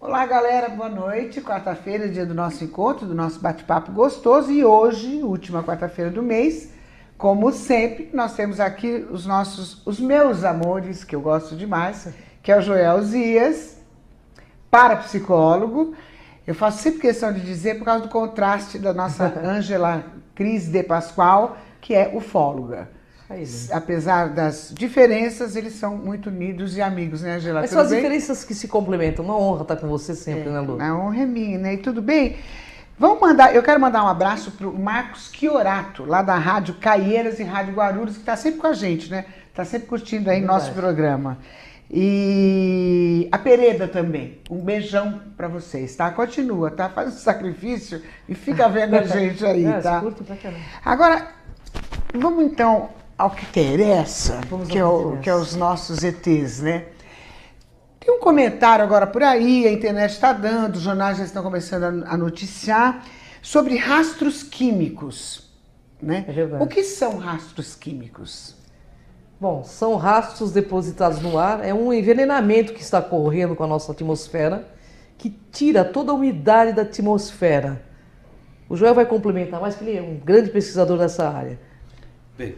Olá, galera, boa noite. Quarta-feira, dia do nosso encontro, do nosso bate-papo gostoso. E hoje, última quarta-feira do mês, como sempre, nós temos aqui os meus amores, que eu gosto demais, que é o Joel Zias, parapsicólogo. Eu faço sempre questão de dizer por causa do contraste da nossa Ângela Cris de Pascoal, que é ufóloga. Apesar das diferenças, eles são muito unidos e amigos, né, Angela? Mas são as diferenças que se complementam. Uma honra estar com você sempre, né, Lu? A honra é minha, né? E tudo bem? Eu quero mandar um abraço para o Marcos Chiorato, lá da Rádio Caieiras e Rádio Guarulhos, que está sempre com a gente, né? Está sempre curtindo aí nosso programa. E a Pereda também. Um beijão para vocês, tá? Continua, tá? Faz o sacrifício e fica vendo a gente aí, tá? Curto pra caramba. Agora, vamos então ao que interessa, que é os nossos ETs, né? Tem um comentário agora por aí, a internet está dando, os jornais já estão começando a noticiar sobre rastros químicos, né? É verdade. O que são rastros químicos? Bom, são rastros depositados no ar, é um envenenamento que está ocorrendo com a nossa atmosfera, que tira toda a umidade da atmosfera. O Joel vai complementar mais, que ele é um grande pesquisador dessa área. Bem,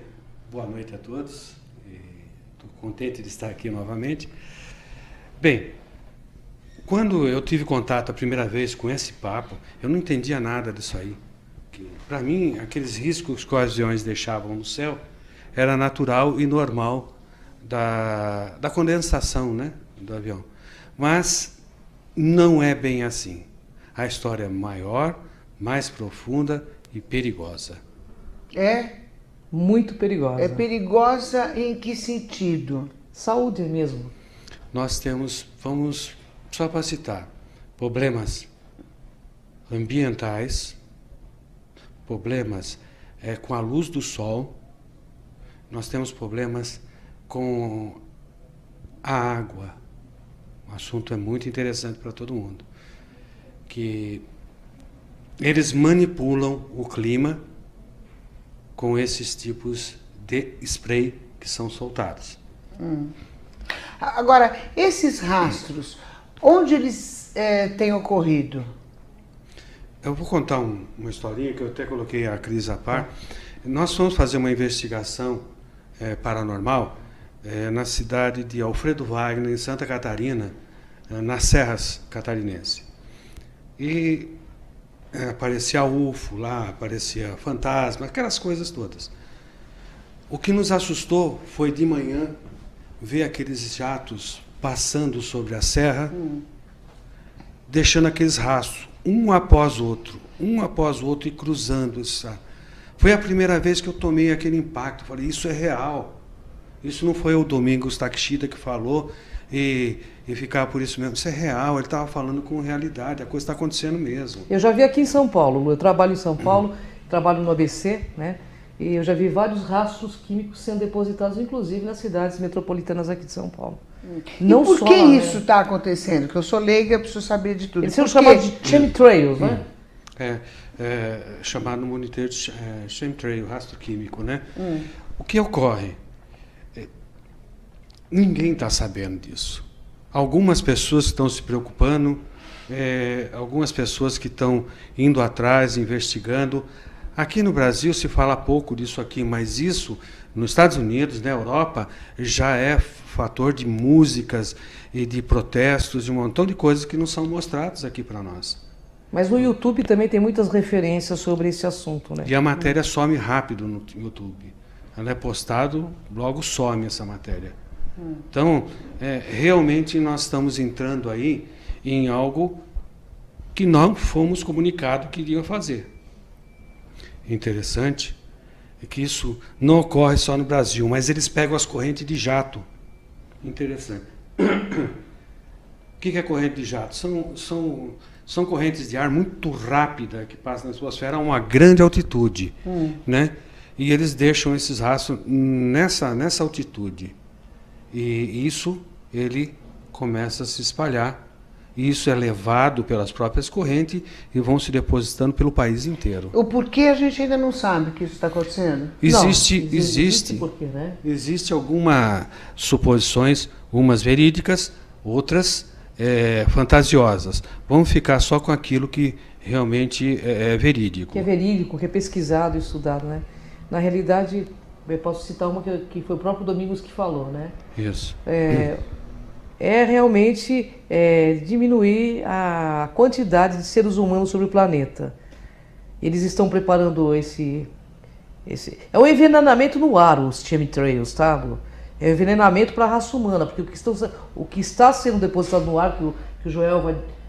boa noite a todos. Estou contente de estar aqui novamente. Bem, quando eu tive contato a primeira vez com esse papo, eu não entendia nada disso aí. Para mim, aqueles riscos que os aviões deixavam no céu era natural e normal da condensação, né, do avião. Mas não é bem assim. A história é maior, mais profunda e perigosa. É? Muito perigosa. É perigosa em que sentido? Saúde mesmo. Nós temos, vamos só para citar, problemas ambientais, problemas com a luz do sol, nós temos problemas com a água. O assunto é muito interessante para todo mundo. Que eles manipulam o clima com esses tipos de spray que são soltados. Agora, esses rastros, onde eles têm ocorrido? Eu vou contar uma historinha que eu até coloquei a Cris a par. Nós fomos fazer uma investigação paranormal na cidade de Alfredo Wagner, em Santa Catarina, nas Serras Catarinenses. E aparecia UFO lá, aparecia fantasma, aquelas coisas todas. O que nos assustou foi de manhã ver aqueles jatos passando sobre a serra, deixando aqueles rastros, um após o outro e cruzando. Foi a primeira vez que eu tomei aquele impacto. Falei, isso é real. Isso não foi o Domingos Takeshita que falou e ficava por isso mesmo. Isso é real, ele estava falando com realidade, a coisa está acontecendo mesmo. Eu já vi aqui em São Paulo, Lu. Eu trabalho em São Paulo, trabalho no ABC, né? E eu já vi vários rastros químicos sendo depositados, inclusive nas cidades metropolitanas aqui de São Paulo. Não, e por que isso está acontecendo? Porque eu sou leiga, eu preciso saber de tudo. Eles são chamados de chemtrails, né? Chamado no monitor de chemtrail, rastro químico, né? O que ocorre? Ninguém está sabendo disso. Algumas pessoas estão se preocupando, algumas pessoas que estão indo atrás, investigando. Aqui no Brasil se fala pouco disso aqui, mas isso nos Estados Unidos, na Europa, já é fator de músicas e de protestos, de um montão de coisas que não são mostradas aqui para nós. Mas no YouTube também tem muitas referências sobre esse assunto, né? E a matéria some rápido no YouTube. Ela é postado, logo some essa matéria. Então, realmente nós estamos entrando aí em algo que não fomos comunicados que iria fazer. Interessante é que isso não ocorre só no Brasil, mas eles pegam as correntes de jato. Interessante. O que é corrente de jato? São correntes de ar muito rápidas que passam na atmosfera a uma grande altitude, né? E eles deixam esses rastros nessa altitude. E isso, ele começa a se espalhar. E isso é levado pelas próprias correntes e vão se depositando pelo país inteiro. O porquê a gente ainda não sabe que isso está acontecendo? Existe porquê, né? Existe algumas suposições, umas verídicas, outras fantasiosas. Vamos ficar só com aquilo que realmente é verídico. Que é verídico, que é pesquisado e estudado, né? Na realidade, eu posso citar uma que foi o próprio Domingos que falou, né? Isso. Realmente diminuir a quantidade de seres humanos sobre o planeta. Eles estão preparando esse... É um envenenamento no ar, os chemtrails, tá? É um envenenamento para a raça humana, porque o que está sendo depositado no ar, que o Joel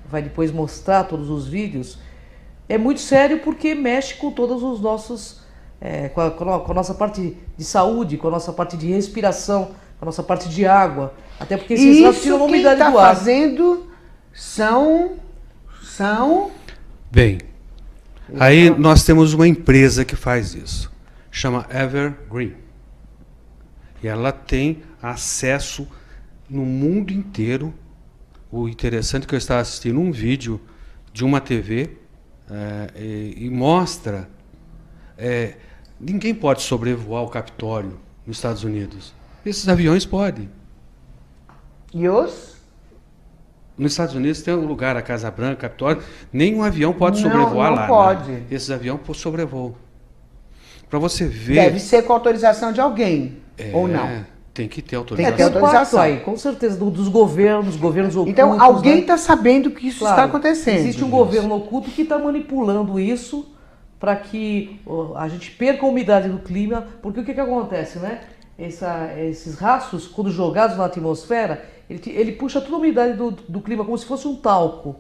vai depois mostrar todos os vídeos, é muito sério porque mexe com todos os nossos... com a nossa parte de saúde, com a nossa parte de respiração, com a nossa parte de água. Até porque esses ratos tiram a umidade do ar. Isso quem está fazendo são... Bem, aí nós temos uma empresa que faz isso. Chama Evergreen. E ela tem acesso no mundo inteiro. O interessante é que eu estava assistindo um vídeo de uma TV e mostra... ninguém pode sobrevoar o Capitólio nos Estados Unidos. Esses aviões podem. E os? Nos Estados Unidos tem um lugar, a Casa Branca, Capitólio, nenhum avião pode sobrevoar lá. Não pode. Né? Esses aviões sobrevoam. Para você ver... Deve ser com autorização de alguém, ou não? Tem que ter Tem autorização. que ter autorização aí, com certeza, dos governos ocultos. Então, alguém está né? sabendo que isso está acontecendo. Existe um governo oculto que está manipulando isso para que a gente perca a umidade do clima, porque o que acontece, né? Esses rastros, quando jogados na atmosfera, ele puxa toda a umidade do clima como se fosse um talco.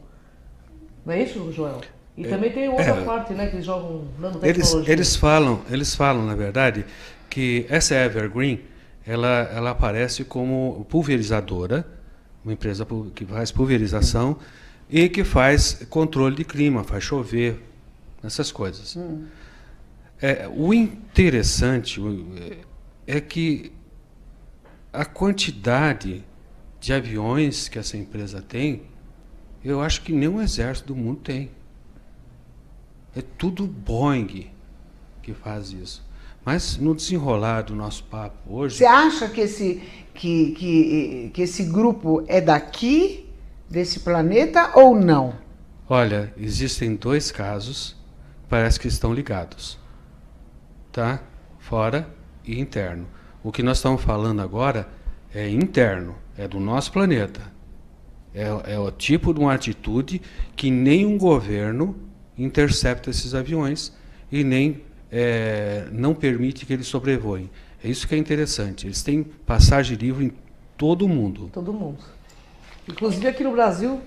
Não é isso, Joel? E também tem outra parte, né, que eles jogam nanotecnologia. Eles falam, na verdade, que essa Evergreen, ela aparece como pulverizadora, uma empresa que faz pulverização e que faz controle de clima, faz chover, essas coisas. O interessante é que a quantidade de aviões que essa empresa tem, eu acho que nenhum exército do mundo tem. É tudo Boeing que faz isso. Mas no desenrolar do nosso papo hoje... Você acha que esse grupo é daqui, desse planeta, ou não? Olha, existem 2 casos, parece que estão ligados. Tá? Fora e interno. O que nós estamos falando agora é interno, é do nosso planeta. É o tipo de uma atitude que nenhum governo intercepta esses aviões e nem não permite que eles sobrevoem. É isso que é interessante. Eles têm passagem livre em todo o mundo. Todo mundo. Inclusive aqui no Brasil,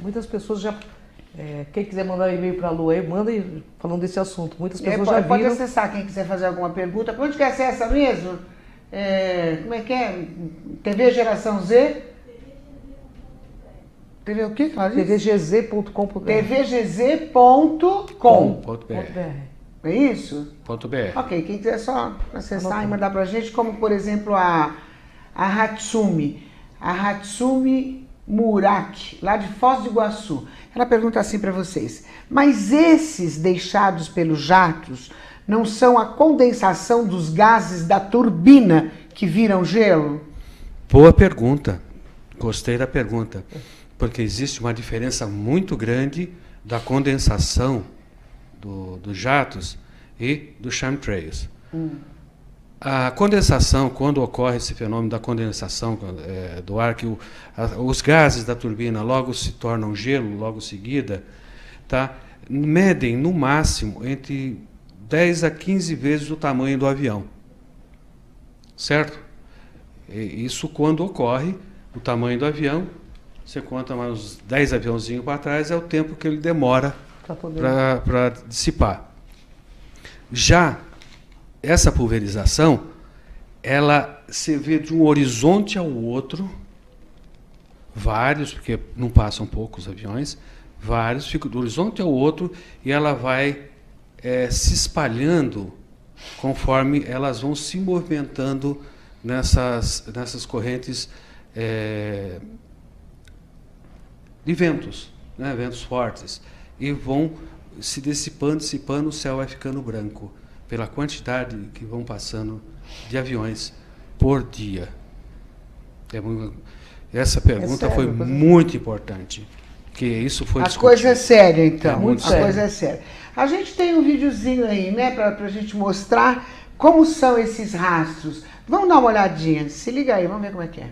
muitas pessoas já... quem quiser mandar um e-mail para a Lua aí, manda falando desse assunto. Muitas pessoas já viram. Pode acessar, quem quiser fazer alguma pergunta. Onde que acessa mesmo? Como é que é? TV Geração Z? TV o quê? tvgz.com.br tvgz.com.br. É isso? .br. Ok, quem quiser só acessar e mandar pra gente, como por exemplo a Hatsumi Muraki, lá de Foz do Iguaçu. Ela pergunta assim para vocês: mas esses deixados pelos jatos não são a condensação dos gases da turbina que viram gelo? Boa pergunta. Gostei da pergunta. Porque existe uma diferença muito grande da condensação dos jatos e dos chemtrails. A condensação, quando ocorre esse fenômeno da condensação do ar, que os gases da turbina logo se tornam gelo, logo em seguida, tá? Medem no máximo entre 10 a 15 vezes o tamanho do avião. Certo? Isso quando ocorre, o tamanho do avião, você conta mais uns 10 aviãozinhos para trás, é o tempo que ele demora para dissipar. Já essa pulverização, ela se vê de um horizonte ao outro, vários, porque não passam poucos aviões, vários, ficam do horizonte ao outro, e ela vai se espalhando conforme elas vão se movimentando nessas correntes de ventos, né, ventos fortes, e vão se dissipando, o céu vai ficando branco, pela quantidade que vão passando de aviões por dia. Essa pergunta sério, foi muito importante. Que isso foi A coisa é séria, então. muito A séria. coisa é séria. A gente tem um videozinho aí, né, para a gente mostrar como são esses rastros. Vamos dar uma olhadinha. Se liga aí, vamos ver como é que é.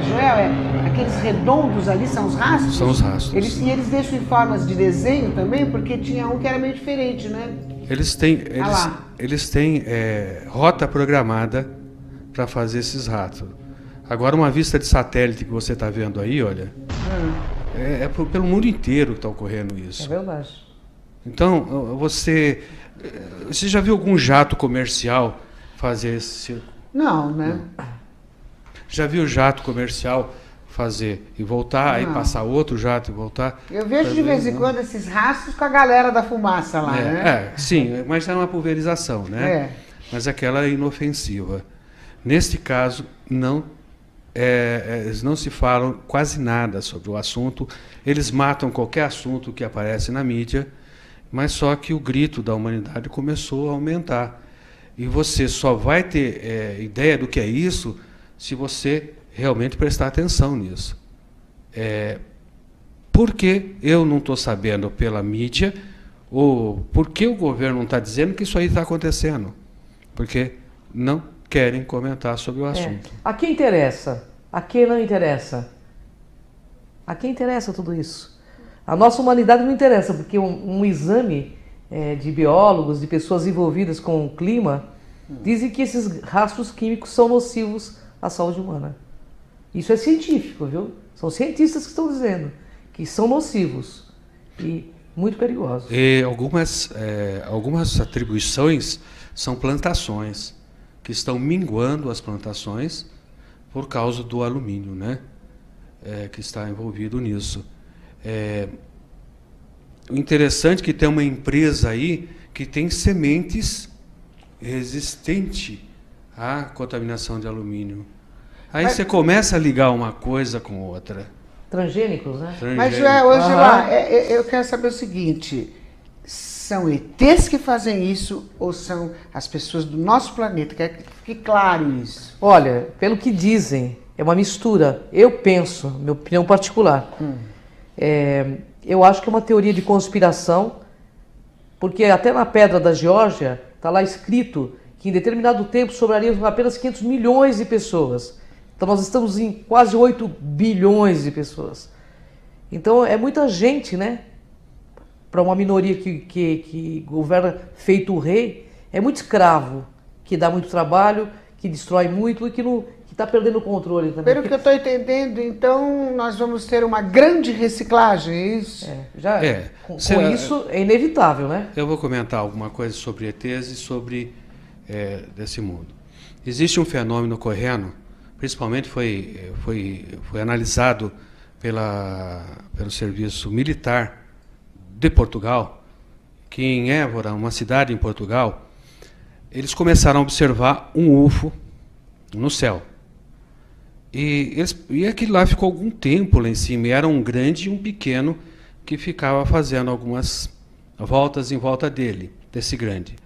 Joel, aqueles redondos ali são os rastros? São os rastros. E eles deixam em formas de desenho também, porque tinha um que era meio diferente, né? Eles têm, lá. eles têm rota programada para fazer esses rastros. Agora, uma vista de satélite que você está vendo aí, olha, pelo mundo inteiro que está ocorrendo isso. É verdade. Então, você já viu algum jato comercial fazer esse circo? Não, né? Já viu jato comercial fazer e voltar, aí passar outro jato e voltar? Eu vejo de vez em quando esses rastros com a galera da fumaça lá, né? Sim, mas é uma pulverização, né? Mas aquela é inofensiva. Neste caso, eles não se falam quase nada sobre o assunto. Eles matam qualquer assunto que aparece na mídia, mas só que o grito da humanidade começou a aumentar. E você só vai ter ideia do que é isso se você realmente prestar atenção nisso. Por que eu não estou sabendo pela mídia, ou por que o governo não está dizendo que isso aí está acontecendo? Porque não querem comentar sobre o assunto. A quem interessa? A quem não interessa? A quem interessa tudo isso? A nossa humanidade não interessa, porque um exame de biólogos, de pessoas envolvidas com o clima, dizem que esses rastros químicos são nocivos à saúde humana. Isso é científico, viu? São cientistas que estão dizendo que são nocivos e muito perigosos. E algumas atribuições são plantações, que estão minguando as plantações por causa do alumínio, né? Que está envolvido nisso. O interessante é que tem uma empresa aí que tem sementes resistentes à contaminação de alumínio. Aí você começa a ligar uma coisa com outra. Transgênicos, né? Mas, Joel, Angela, eu quero saber o seguinte: são ETs que fazem isso ou são as pessoas do nosso planeta? Quero que fique claro isso. Olha, pelo que dizem, é uma mistura. Eu penso, minha opinião particular, eu acho que é uma teoria de conspiração, porque até na Pedra da Geórgia está lá escrito que em determinado tempo sobrariam apenas 500 milhões de pessoas. Então nós estamos em quase 8 bilhões de pessoas. Então é muita gente, né? Para uma minoria que governa feito o rei, é muito escravo, que dá muito trabalho, que destrói muito e que está perdendo o controle também. Pelo que eu estou entendendo, então nós vamos ter uma grande reciclagem, é isso? Com isso é inevitável, né? Eu vou comentar alguma coisa sobre ETs e sobre desse mundo. Existe um fenômeno ocorrendo, principalmente foi analisado pelo serviço militar de Portugal, que em Évora, uma cidade em Portugal, eles começaram a observar um UFO no céu. E aquilo lá ficou algum tempo lá em cima, e era um grande e um pequeno que ficava fazendo algumas voltas em volta dele, desse grande.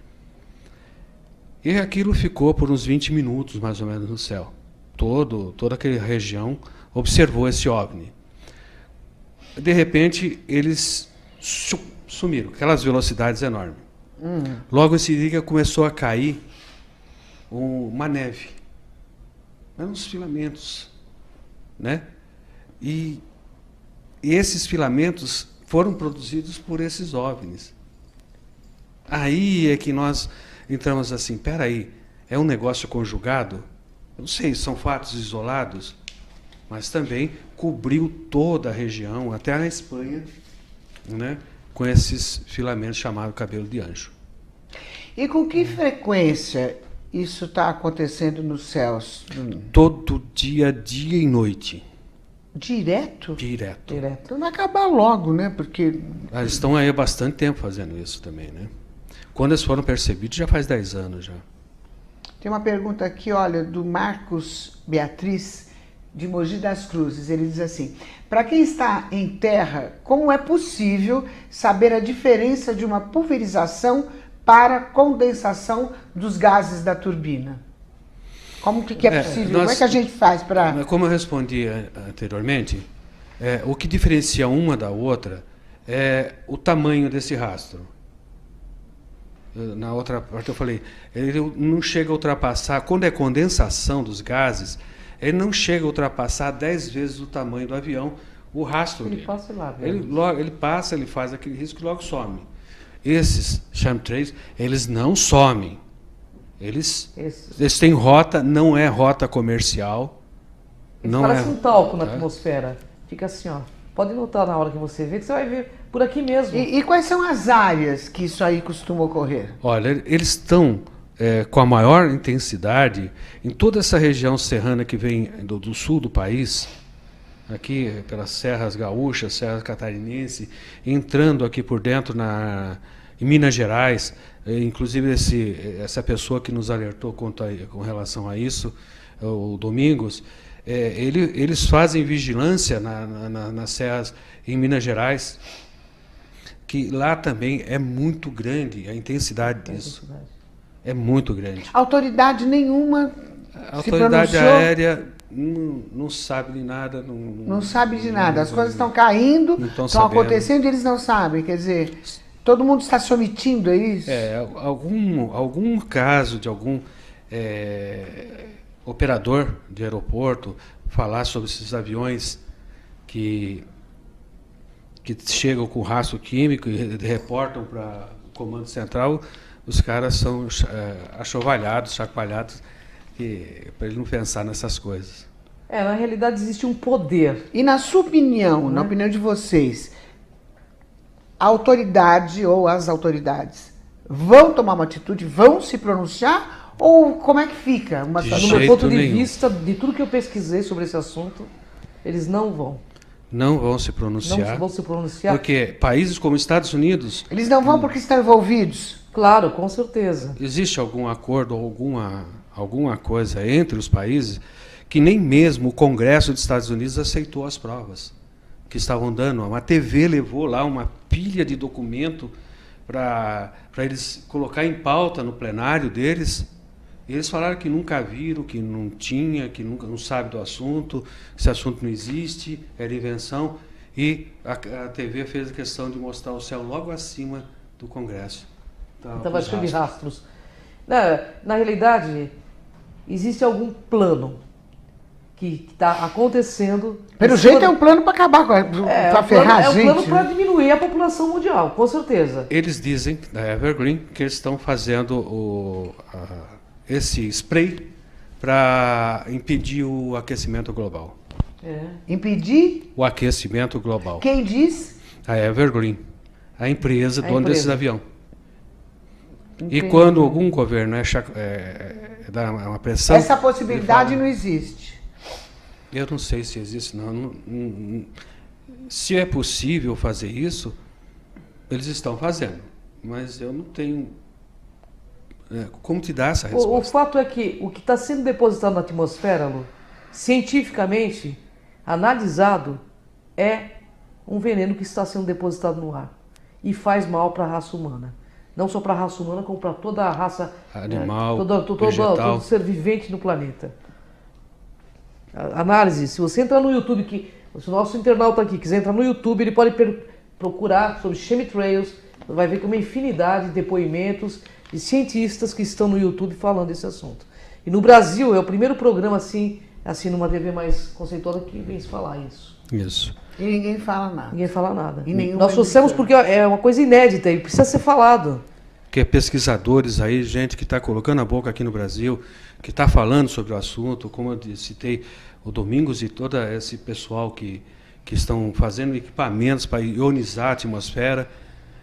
E aquilo ficou por uns 20 minutos, mais ou menos, no céu. Toda aquela região observou esse OVNI. De repente, eles sumiram, aquelas velocidades enormes. Logo em seguida começou a cair uma neve. Eram uns filamentos, né? E esses filamentos foram produzidos por esses OVNIs. Aí é que nós entramos assim, peraí, é um negócio conjugado? Não sei, são fatos isolados, mas também cobriu toda a região, até a Espanha, né, com esses filamentos chamados cabelo de anjo. E com que frequência isso está acontecendo nos céus? Todo dia e noite. Direto? Direto. Então vai acabar logo, né? Porque Eles estão aí há bastante tempo fazendo isso também, né? Quando eles foram percebidos, já faz 10 anos já. tem uma pergunta aqui, olha, do Marcos Beatriz. de Mogi das Cruzes. Ele diz assim: para quem está em terra, como é possível saber a diferença de uma pulverização para condensação dos gases da turbina? Como que é possível? Como é que a gente faz para... Como eu respondi anteriormente, o que diferencia uma da outra é o tamanho desse rastro. Na outra parte eu falei, ele não chega a ultrapassar, quando é condensação dos gases, ele não chega a ultrapassar 10 vezes o tamanho do avião, o rastro dele. Passa lá, ele passa, ele faz aquele risco e logo some. Esses chemtrails, eles não somem. Eles têm rota, não é rota comercial. Não parece um talco na atmosfera. Fica assim, ó. Pode notar na hora que você vê, que você vai ver por aqui mesmo. E quais são as áreas que isso aí costuma ocorrer? Olha, eles estão com a maior intensidade em toda essa região serrana que vem do sul do país, aqui pelas serras gaúchas, serras catarinense, entrando aqui por dentro em Minas Gerais. Inclusive essa pessoa que nos alertou com relação a isso, o Domingos, eles fazem vigilância nas serras em Minas Gerais, que lá também é muito grande a intensidade disso. É muito grande. Autoridade nenhuma a autoridade aérea não sabe de nada. Não sabe de nada. As coisas estão caindo, estão acontecendo e eles não sabem. Quer dizer, todo mundo está se omitindo, é isso? Algum caso de algum operador de aeroporto falar sobre esses aviões que chegam com rastro químico e reportam para o comando central, os caras são achovalhados, chacoalhados, para ele não pensar nessas coisas. Na realidade existe um poder. E na sua opinião, na opinião de vocês, a autoridade ou as autoridades vão tomar uma atitude, vão se pronunciar, ou como é que fica? No meu ponto de vista, de tudo que eu pesquisei sobre esse assunto, eles não vão. Não vão se pronunciar. Não vão se pronunciar. Porque países como Estados Unidos... Eles não vão porque estão envolvidos? Claro, com certeza. Existe algum acordo ou alguma coisa entre os países que nem mesmo o Congresso dos Estados Unidos aceitou as provas que estavam dando. Uma TV levou lá uma pilha de documento para eles colocar em pauta no plenário deles. E eles falaram que nunca viram, que não tinha, que nunca não sabe do assunto, esse assunto não existe, era invenção. E a TV fez a questão de mostrar o céu logo acima do Congresso. Estava cheio de rastros. Na realidade, existe algum plano que está acontecendo. Pelo jeito é um plano para acabar com para ferrar a gente. É um plano para diminuir a população mundial, com certeza. Eles dizem, da Evergreen, que eles estão fazendo esse spray para impedir o aquecimento global. Impedir? O aquecimento global. Quem diz? A Evergreen, a empresa dona desses aviões. E quando algum governo dá uma pressão... Essa possibilidade não existe. Eu não sei se existe, não. Se é possível fazer isso, eles estão fazendo. Mas eu não tenho... como te dar essa resposta? O fato é que o que está sendo depositado na atmosfera, Lu, cientificamente analisado, é um veneno que está sendo depositado no ar. E faz mal para a raça humana. Não só para a raça humana, como para toda a raça animal, vegetal. Todo ser vivente no planeta. Análise, se você entrar no YouTube, se o nosso internauta aqui quiser entrar no YouTube, ele pode procurar sobre chemtrails, vai ver que uma infinidade de depoimentos de cientistas que estão no YouTube falando desse assunto. E no Brasil é o primeiro programa assim numa TV mais conceituada que vem se falar isso. Isso. E ninguém fala nada. Ninguém fala nada. Nós trouxemos porque é uma coisa inédita e precisa ser falado. Que pesquisadores aí, gente que está colocando a boca aqui no Brasil, que está falando sobre o assunto, como eu citei, o Domingos e todo esse pessoal que estão fazendo equipamentos para ionizar a atmosfera,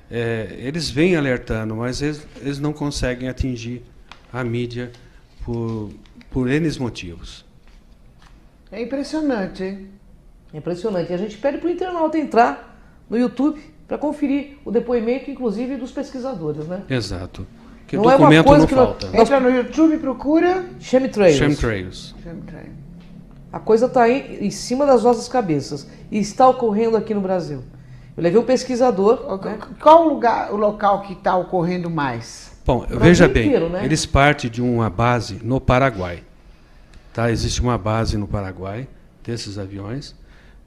eles vêm alertando, mas eles não conseguem atingir a mídia por N motivos. É impressionante, hein? É impressionante. E a gente pede para o internauta entrar no YouTube para conferir o depoimento, inclusive, dos pesquisadores, né? Exato. Que não documento é uma coisa não que falta. Entra no YouTube e procura... Chemtrails. Chemtrails. A coisa está em cima das nossas cabeças e está ocorrendo aqui no Brasil. Eu levei um pesquisador. Né? Qual o local que está ocorrendo mais? Bom, veja bem, inteiro, né? eles partem de uma base no Paraguai. Tá? Existe uma base no Paraguai desses aviões.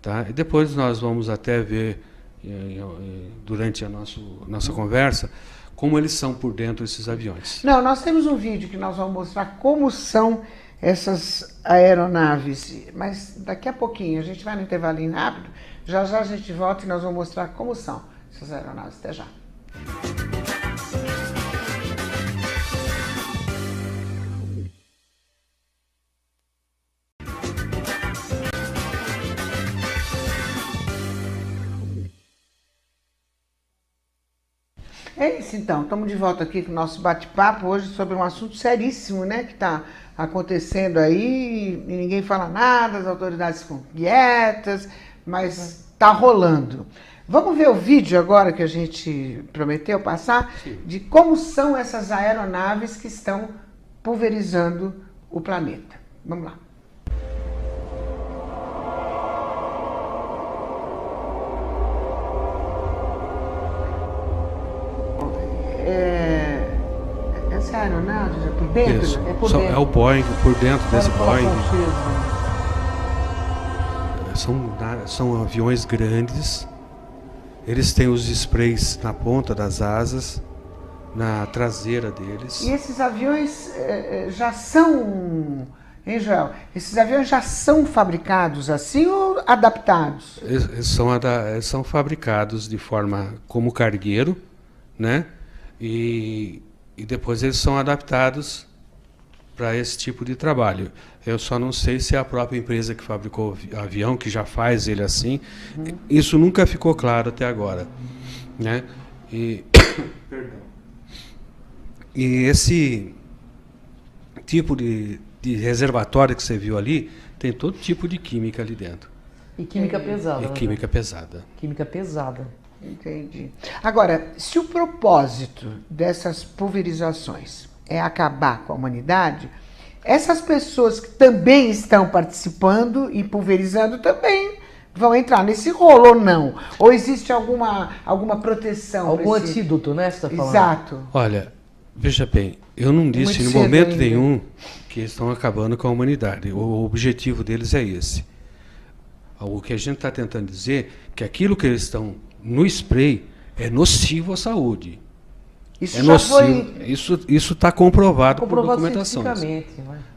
Tá? E depois nós vamos até ver, durante a nossa conversa, como eles são por dentro esses aviões. Não, nós temos um vídeo que nós vamos mostrar como são essas aeronaves, mas daqui a pouquinho, a gente vai no intervalinho rápido, já a gente volta e nós vamos mostrar como são essas aeronaves. Até já. É isso então, estamos de volta aqui com o nosso bate-papo hoje sobre um assunto seríssimo, né, que está acontecendo aí e ninguém fala nada, as autoridades ficam quietas, mas está rolando. Vamos ver o vídeo agora que a gente prometeu passar, de como são essas aeronaves que estão pulverizando o planeta. Vamos lá. Essa aeronave é por dentro? Isso. É por dentro. É o Boeing, por dentro desse Boeing. Confuso. São aviões grandes. Eles têm os sprays na ponta das asas, na traseira deles. E esses aviões já são, hein, Joel? Esses aviões já são fabricados assim ou adaptados? Eles são fabricados de forma como cargueiro, né? E depois eles são adaptados para esse tipo de trabalho. Eu só não sei se é a própria empresa que fabricou o avião, que já faz ele assim. Isso nunca ficou claro até agora, né? Perdão. E esse tipo de reservatório que você viu ali, tem todo tipo de química ali dentro. E química pesada. E química pesada. Química pesada. Entendi. Agora, se o propósito dessas pulverizações é acabar com a humanidade, essas pessoas que também estão participando e pulverizando também vão entrar nesse rolo ou não? Ou existe alguma proteção? Algum antídoto, né? Você tá falando? Exato. Olha, veja bem, eu não disse em momento nenhum que estão acabando com a humanidade. O objetivo deles é esse. O que a gente está tentando dizer é que aquilo que eles estão no spray é nocivo à saúde. Isso é já nocivo. foi... Isso está comprovado por documentações,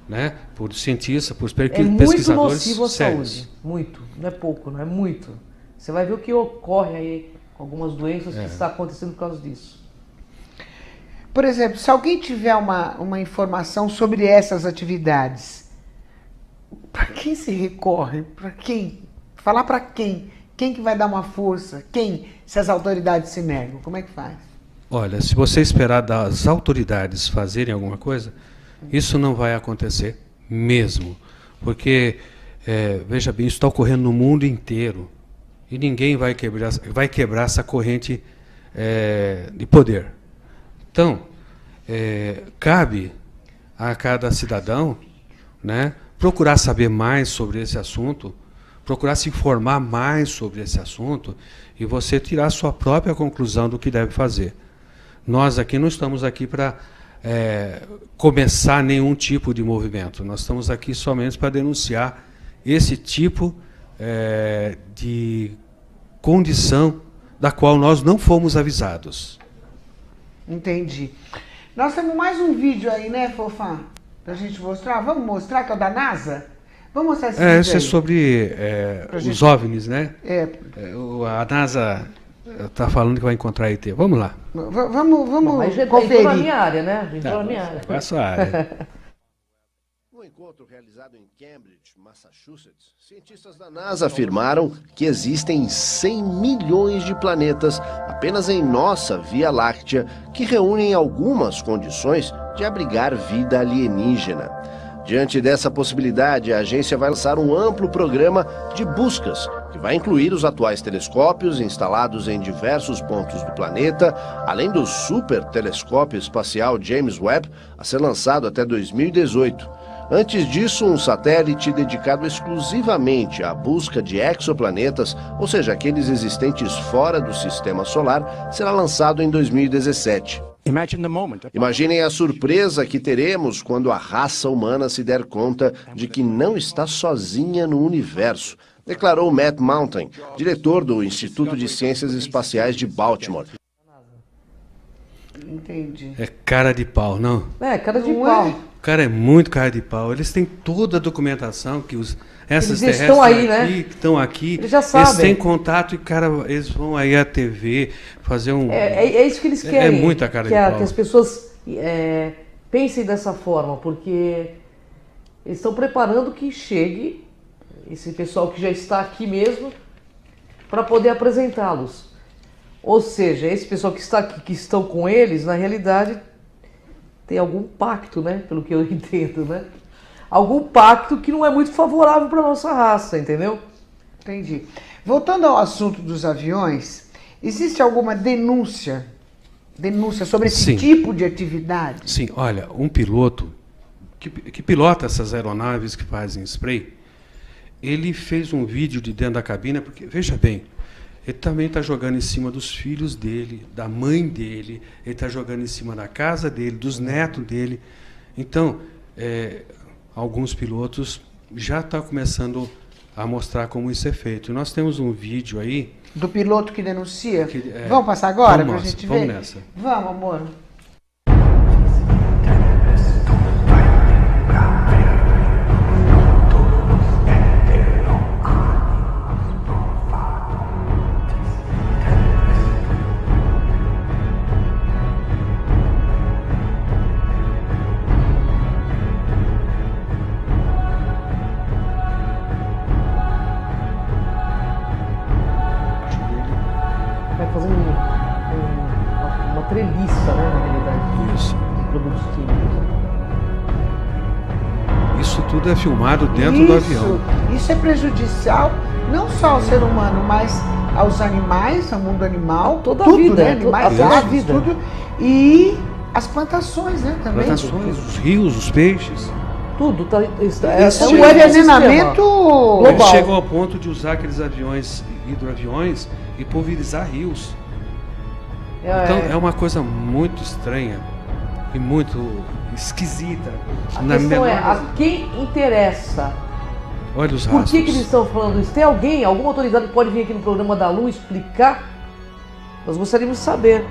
né? Por cientistas, por pesquisadores muito nocivo à sérios. saúde. Muito. Não é pouco, não é muito. Você vai ver o que ocorre aí com algumas doenças que está acontecendo por causa disso. Por exemplo, se alguém tiver uma informação sobre essas atividades, para quem se recorre? Para quem? Falar para quem? Quem que vai dar uma força? Quem? Se as autoridades se negam, como é que faz? Olha, se você esperar das autoridades fazerem alguma coisa, isso não vai acontecer mesmo. Porque, veja bem, isso está ocorrendo no mundo inteiro. E ninguém vai quebrar essa corrente de poder. Então, cabe a cada cidadão, né, procurar saber mais sobre esse assunto, procurar se informar mais sobre esse assunto e você tirar a sua própria conclusão do que deve fazer. Nós aqui não estamos aqui para começar nenhum tipo de movimento. Nós estamos aqui somente para denunciar esse tipo de condição da qual nós não fomos avisados. Entendi. Nós temos mais um vídeo aí, né, Fofã? Pra gente mostrar. Vamos mostrar, que é o da NASA? Vamos mostrar esse vídeo isso aí. É sobre os OVNIs, né? A NASA está falando que vai encontrar ET. Vamos lá. Vamos mas conferir. entrou na minha área, né? Entrou na minha área. Qual é a sua área? No encontro realizado em Cambridge, Massachusetts, cientistas da NASA afirmaram que existem 100 milhões de planetas apenas em nossa Via Láctea que reúnem algumas condições de abrigar vida alienígena. Diante dessa possibilidade, a agência vai lançar um amplo programa de buscas, que vai incluir os atuais telescópios instalados em diversos pontos do planeta, além do super telescópio espacial James Webb, a ser lançado até 2018. Antes disso, um satélite dedicado exclusivamente à busca de exoplanetas, ou seja, aqueles existentes fora do sistema solar, será lançado em 2017. Imaginem a surpresa que teremos quando a raça humana se der conta de que não está sozinha no universo, declarou Matt Mountain, diretor do Instituto de Ciências Espaciais de Baltimore. Entendi. É cara de pau, não? É, cara de Não pau. é? O cara é muito cara de pau. Eles têm toda a documentação que essas Eles terrestres estão aí, né? que estão aqui. Eles já sabem. Eles têm contato e, cara, eles vão aí à TV fazer um... É isso que eles querem. É muita cara de que pau. que as pessoas pensem dessa forma, porque eles estão preparando que chegue esse pessoal que já está aqui mesmo para poder apresentá-los. Ou seja, esse pessoal que está aqui, que estão com eles, na realidade, tem algum pacto, né? Pelo que eu entendo, né? Algum pacto que não é muito favorável para a nossa raça, entendeu? Entendi. Voltando ao assunto dos aviões, existe alguma denúncia sobre esse Sim. tipo de atividade? Sim, olha, um piloto que pilota essas aeronaves que fazem spray, ele fez um vídeo de dentro da cabine, porque, veja bem, ele também está jogando em cima dos filhos dele, da mãe dele, ele está jogando em cima da casa dele, dos netos dele. Então, alguns pilotos já estão começando a mostrar como isso é feito. E nós temos um vídeo aí... Do piloto que denuncia? Vamos passar agora para a gente ver? Vamos nessa. Vamos, amor. Vai fazer uma treliça, né, na realidade, Isso. de produtos químicos. Isso tudo é filmado dentro do avião. Isso é prejudicial não só ao ser humano, mas aos animais, ao mundo animal, Toda a tudo, vida, né? Animais, toda a aves, vida. tudo. E as plantações, né, também. Plantações, os rios, os peixes. Tudo tá, Isso é é um um envenenamento Ele global. chegou ao ponto de usar aqueles aviões, hidroaviões, e pulverizar rios. Então é uma coisa muito estranha e muito esquisita. A questão é a quem interessa. Olha os Por rastros. que eles estão falando isso? Tem alguma autoridade que pode vir aqui no programa da Lu explicar? Nós gostaríamos de saber.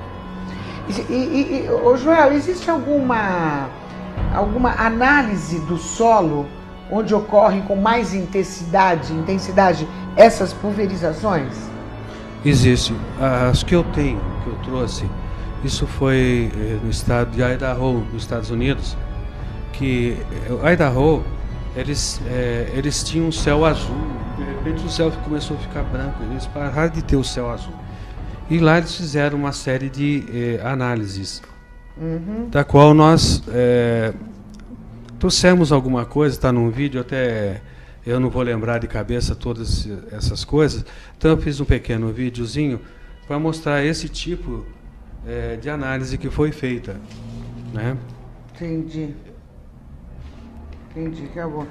Ô Joel, existe alguma análise do solo onde ocorrem com mais intensidade essas pulverizações? Existe. As que eu tenho, que eu trouxe, isso foi no estado de Idaho, nos Estados Unidos, que Idaho, eles tinham um céu azul, de repente o céu começou a ficar branco, eles pararam de ter o céu azul. E lá eles fizeram uma série de análises, da qual nós trouxemos alguma coisa, está num vídeo, até eu não vou lembrar de cabeça todas essas coisas, então eu fiz um pequeno videozinho para mostrar esse tipo de análise que foi feita, né? Entendi, acabou.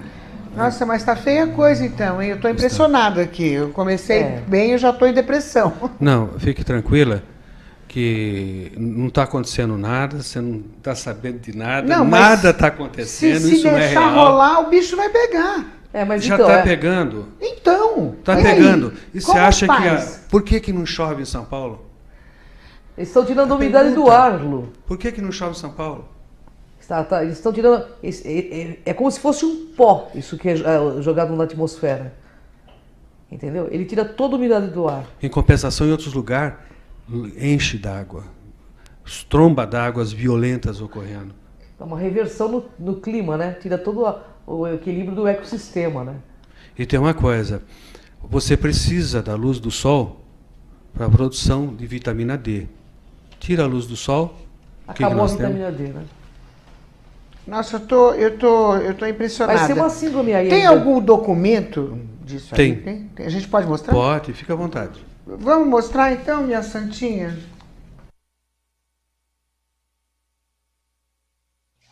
Nossa, mas tá feia a coisa então, hein? Eu tô impressionado aqui. Eu comecei bem, eu já tô em depressão. Não, fique tranquila que não está acontecendo nada, você não está sabendo de nada, Não, mas nada está acontecendo, Se isso não é deixar real. rolar, o bicho vai pegar. Mas Já então, está pegando. Então. Está e pegando. aí? E você Como acha faz? Por que não chove em São Paulo? eles estão tirando a umidade do pergunta. ar, Lu. Por que não chove em São Paulo? Eles estão tirando. É como se fosse um pó, isso que é jogado na atmosfera. Entendeu? Ele tira toda a umidade do ar. Em compensação, em outros lugares, enche d'água. Tromba d'águas violentas ocorrendo. É uma reversão no clima, né? Tira todo o equilíbrio do ecossistema, né? E tem uma coisa, você precisa da luz do sol para a produção de vitamina D. Tira a luz do sol, o que Acabou a nós temos? vitamina D, né? Nossa, eu tô impressionada. Vai ser uma síndrome aí. Tem ainda. algum documento disso aí? Tem. A gente pode mostrar? Pode, fica à vontade. Vamos mostrar então, minha santinha?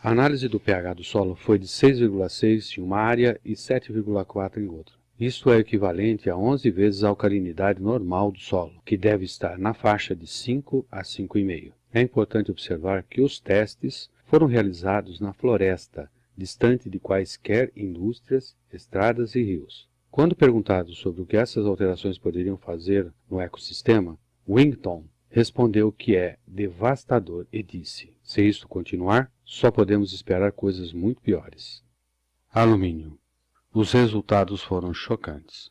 A análise do pH do solo foi de 6,6 em uma área e 7,4 em outra. Isto é equivalente a 11 vezes a alcalinidade normal do solo, que deve estar na faixa de 5 a 5,5. É importante observar que os testes foram realizados na floresta, distante de quaisquer indústrias, estradas e rios. Quando perguntado sobre o que essas alterações poderiam fazer no ecossistema, Wington respondeu que é devastador e disse: se isto continuar, só podemos esperar coisas muito piores. Alumínio. Os resultados foram chocantes.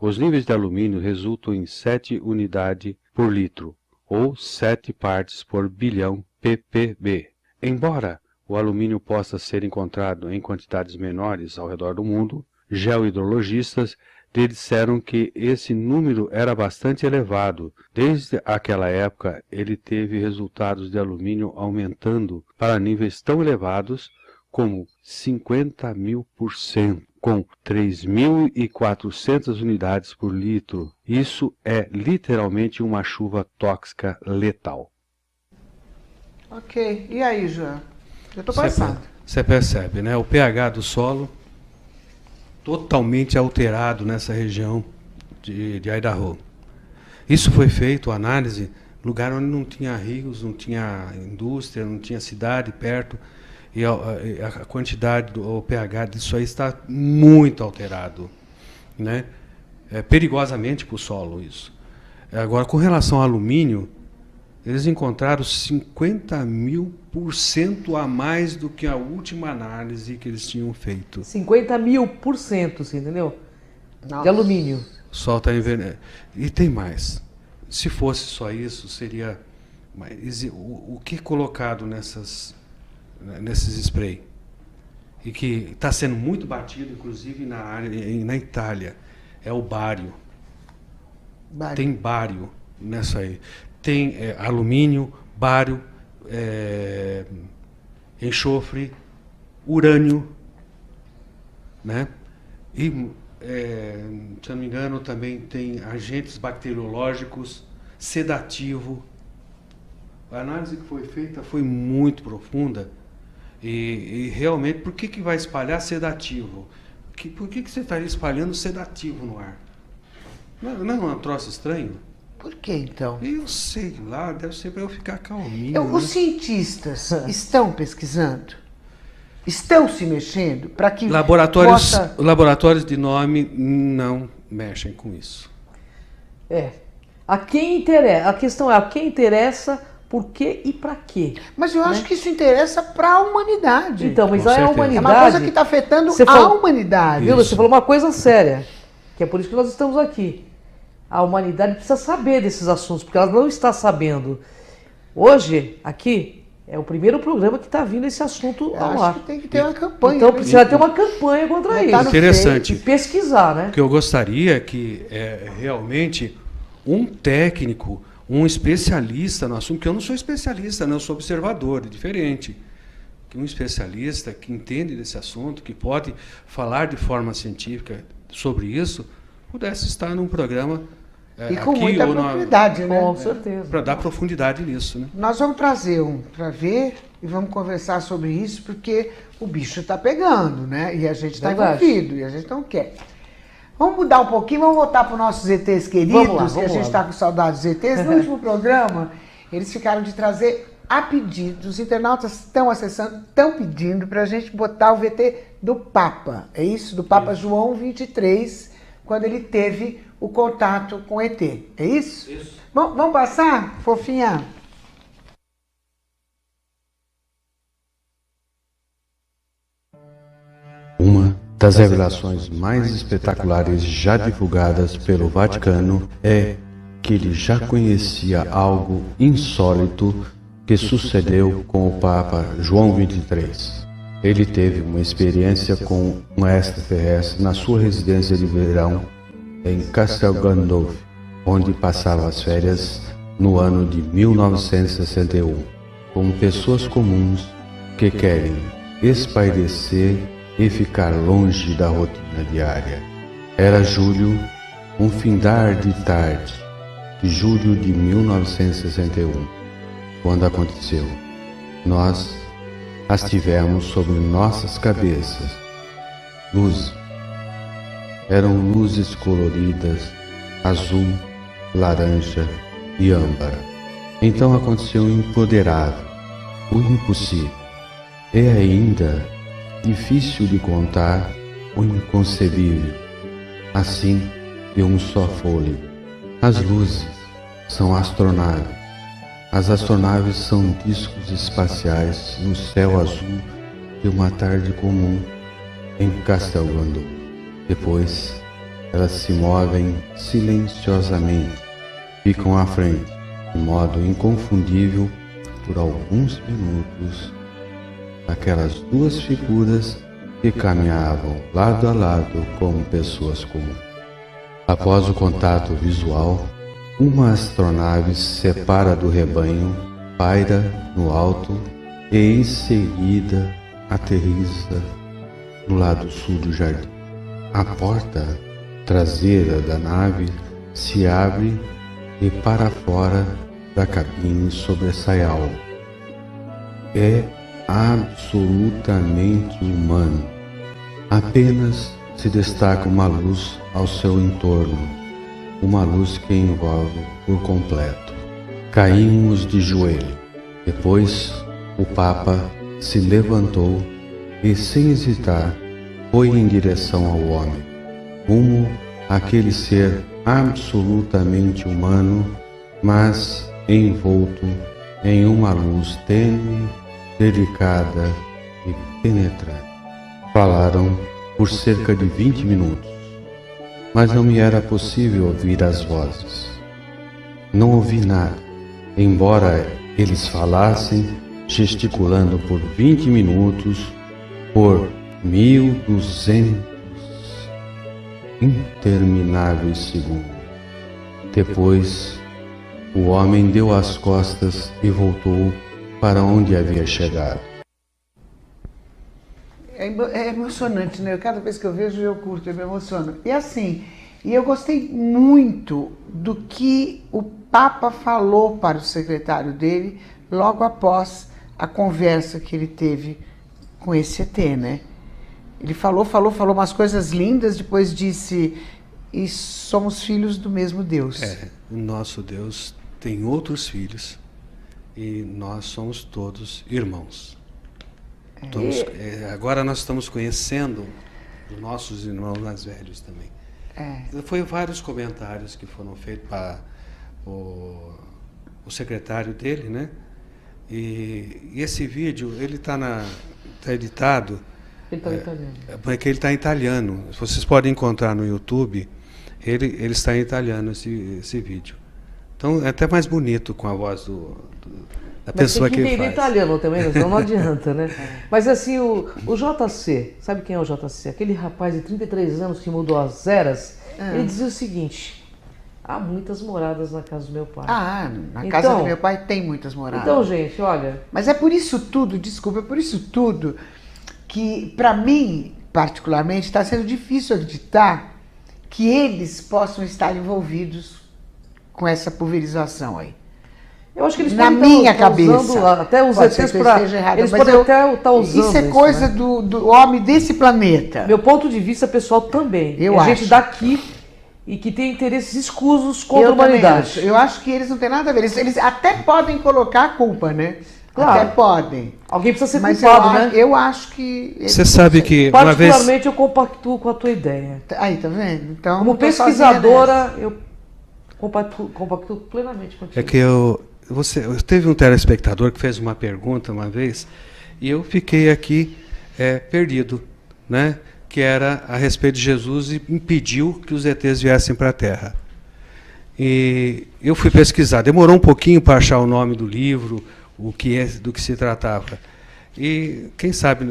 Os níveis de alumínio resultam em 7 unidades por litro, ou 7 partes por bilhão ppb. Embora o alumínio possa ser encontrado em quantidades menores ao redor do mundo, geohidrologistas disseram que esse número era bastante elevado. Desde aquela época, ele teve resultados de alumínio aumentando para níveis tão elevados como 50.000%, com 3.400 unidades por litro. Isso é literalmente uma chuva tóxica letal. Ok. E aí, João? Eu estou passando. Você percebe, né? O pH do solo totalmente alterado nessa região de Idaho. Isso foi feito, análise, lugar onde não tinha rios, não tinha indústria, não tinha cidade perto, e a quantidade, o pH disso aí está muito alterado, né? É perigosamente para o solo isso. Agora, com relação ao alumínio, eles encontraram 50.000% a mais do que a última análise que eles tinham feito. 50.000%, você entendeu? Nossa. De alumínio. O sol está envenenado. E tem mais. Se fosse só isso, seria... Mas o que é colocado nesses spray? E que está sendo muito batido, inclusive na Itália, é o bário. Tem bário nessa aí. Tem alumínio, bário, enxofre, urânio, né? E, se eu não me engano, também tem agentes bacteriológicos, sedativo. A análise que foi feita foi muito profunda e realmente, por que vai espalhar sedativo? Por que você estaria espalhando sedativo no ar? Não é um troço estranho? Por que, então? Eu sei lá, deve ser para eu ficar calminho. Os cientistas estão pesquisando? Estão se mexendo para que laboratórios de nome não mexem com isso. A quem interessa? A questão é a quem interessa, por quê e para quê? Mas eu acho que isso interessa para a humanidade. Então, mas Com a certeza. humanidade... É uma coisa que está afetando a humanidade. Viu? Você falou uma coisa séria, que é por isso que nós estamos aqui. A humanidade precisa saber desses assuntos, porque ela não está sabendo. Hoje, aqui, é o primeiro programa que está vindo esse assunto ao ar. Acho que tem que ter uma campanha. Então precisa ter uma campanha contra isso. Interessante. E pesquisar, né? O que eu gostaria é que realmente um técnico, um especialista no assunto, que eu não sou especialista, não, eu sou observador, é diferente. Que um especialista que entende desse assunto, que pode falar de forma científica sobre isso, pudesse estar num programa e com aqui muita ou profundidade, né? Com certeza. Para dar profundidade nisso, né? Nós vamos trazer um para ver e vamos conversar sobre isso, porque o bicho está pegando, né? E a gente está envolvido, e a gente não quer. Vamos mudar um pouquinho, vamos voltar para os nossos ETs queridos, que a gente está com saudades dos ETs. No último programa, eles ficaram de trazer a pedido. Os internautas estão acessando, estão pedindo para a gente botar o VT do Papa. É isso? Do Papa João 23, quando ele teve o contato com ET. É isso? Isso. Bom, vamos passar, fofinha? Uma das revelações mais espetaculares já divulgadas pelo Vaticano é que ele já conhecia algo insólito que sucedeu com o Papa João 23. Ele teve uma experiência com um extraterrestre na sua residência de verão em Castel Gandolfo, onde passava as férias no ano de 1961, com pessoas comuns que querem espairecer e ficar longe da rotina diária. Era julho, um findar de tarde, de julho de 1961, quando aconteceu. Nós as tivemos sobre nossas cabeças. Luzes. Eram luzes coloridas, azul, laranja e âmbar. Então aconteceu o imponderável, o impossível. É ainda difícil de contar o inconcebível. Assim, de um só fôlego. As luzes são astronaves. As astronaves são discos espaciais no céu azul de uma tarde comum em Castel Gandolfo. Depois, elas se movem silenciosamente, ficam à frente, de modo inconfundível, por alguns minutos, aquelas duas figuras que caminhavam lado a lado como pessoas comuns. Após o contato visual, uma astronave se separa do rebanho, paira no alto e em seguida aterrissa no lado sul do jardim. A porta traseira da nave se abre e para fora da cabine sobressai algo. É absolutamente humano. Apenas se destaca uma luz ao seu entorno, uma luz que envolve por completo. Caímos de joelho. Depois, o Papa se levantou e, sem hesitar, foi em direção ao homem, rumo àquele ser absolutamente humano, mas envolto em uma luz tênue, delicada e penetrante. Falaram por cerca de 20 minutos, mas não me era possível ouvir as vozes. Não ouvi nada, embora eles falassem, gesticulando por 20 minutos, por 1200 intermináveis segundos. Depois, o homem deu as costas e voltou para onde havia chegado. É emocionante, né? Cada vez que eu vejo, eu curto, eu me emociono. E assim, eu gostei muito do que o Papa falou para o secretário dele logo após a conversa que ele teve com esse ET, né? Ele falou umas coisas lindas, depois disse, e somos filhos do mesmo Deus. O nosso Deus tem outros filhos e nós somos todos irmãos. Agora nós estamos conhecendo os nossos irmãos mais velhos também. Foi vários comentários que foram feitos para o secretário dele, né? E esse vídeo, ele está editado. Ele está em italiano. Porque ele está em italiano. Vocês podem encontrar no YouTube. Ele está em italiano, esse vídeo. Então é até mais bonito com a voz da pessoa que faz. Mas tem que entender italiano também, senão não adianta, né? Mas assim, o JC, sabe quem é o JC? Aquele rapaz de 33 anos que mudou as eras, ele dizia o seguinte: há muitas moradas na casa do meu pai. Na casa do meu pai tem muitas moradas. Então, gente, olha... Mas é por isso tudo, desculpa, é por isso tudo que, para mim, particularmente, está sendo difícil acreditar que eles possam estar envolvidos com essa pulverização aí. Eu acho que eles na minha cabeça usando até os ETs para... Eles podem até estar usando isso. É coisa, né, do homem desse planeta. Meu ponto de vista pessoal também. Eu acho. Gente daqui e que tem interesses escusos contra a humanidade. Eu acho que eles não têm nada a ver. Eles até podem colocar a culpa, né? Claro. Até podem. Alguém precisa ser mas culpado, né? Eu acho que... Você sabe que uma vez... Particularmente eu compactuo com a tua ideia. Aí, tá vendo? Então, como pesquisadora, eu compactuo plenamente contigo. É que eu teve um telespectador que fez uma pergunta uma vez e eu fiquei aqui perdido, né? Que era a respeito de Jesus e impediu que os ETs viessem para a Terra. E eu fui pesquisar, demorou um pouquinho para achar o nome do livro, do que se tratava. E quem sabe,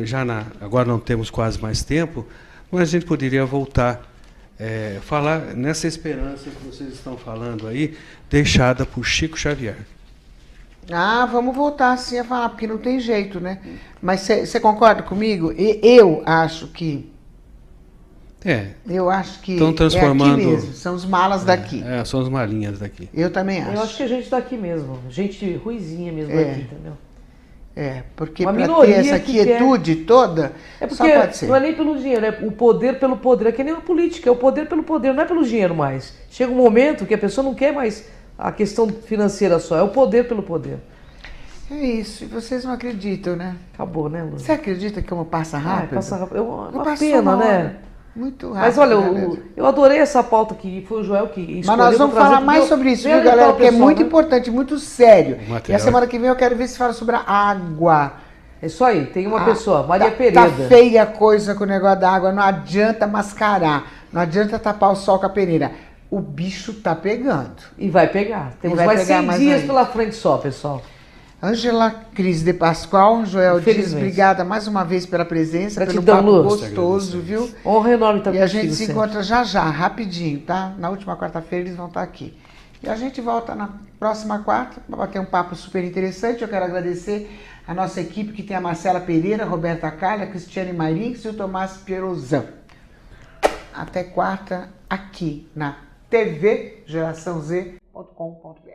agora não temos quase mais tempo, mas a gente poderia voltar, falar nessa esperança que vocês estão falando aí, deixada por Chico Xavier. Vamos voltar sim a falar, porque não tem jeito, né? Mas você concorda comigo? Eu acho que... Eu acho que estão transformando... é aqui mesmo, são os malas daqui. São as malinhas daqui. Eu também acho. Eu acho que a gente daqui mesmo, gente ruizinha mesmo daqui, entendeu? Porque Uma para ter minoria essa que quietude toda, É só porque pode ser. não é nem pelo dinheiro, é o poder pelo poder. É que nem a política, é o poder pelo poder, não é pelo dinheiro mais. Chega um momento que a pessoa não quer mais a questão financeira só, é o poder pelo poder. É isso, e vocês não acreditam, né? Acabou, né, Lu? Você acredita que como passa rápido? Passa rápido. É uma Passou pena, uma né? hora. Muito rápido. Mas olha, né, Léo? eu adorei essa pauta que foi o Joel que escolheu. Mas nós vamos pra trazer, falar mais porque sobre isso, veio viu, alertar galera? o Porque é pessoal, muito né? importante, muito sério. O E material- a semana que vem eu quero ver se fala sobre a água. É isso aí, tem uma pessoa, Maria Tá Pereira. feia a coisa com o negócio da água, não adianta mascarar, não adianta tapar o sol com a peneira. O bicho tá pegando. E vai pegar. Temos vai mais pegar 100 mais dias aí. pela frente só, pessoal. Ângela Cris de Pascoal, Joel Dias, Infelizmente. obrigada mais uma vez pela presença, pelo Gratidão, papo Lu. gostoso, viu? Honra enorme estar E a gente contigo se sempre. encontra já já, rapidinho, tá? Na última quarta-feira eles vão estar aqui. E a gente volta na próxima quarta para bater um papo super interessante. Eu quero agradecer a nossa equipe que tem a Marcela Pereira, Roberta Calha, Cristiane Marinx e o Tomás Pierozão. Até quarta aqui na tvgeraçãoz.com.br.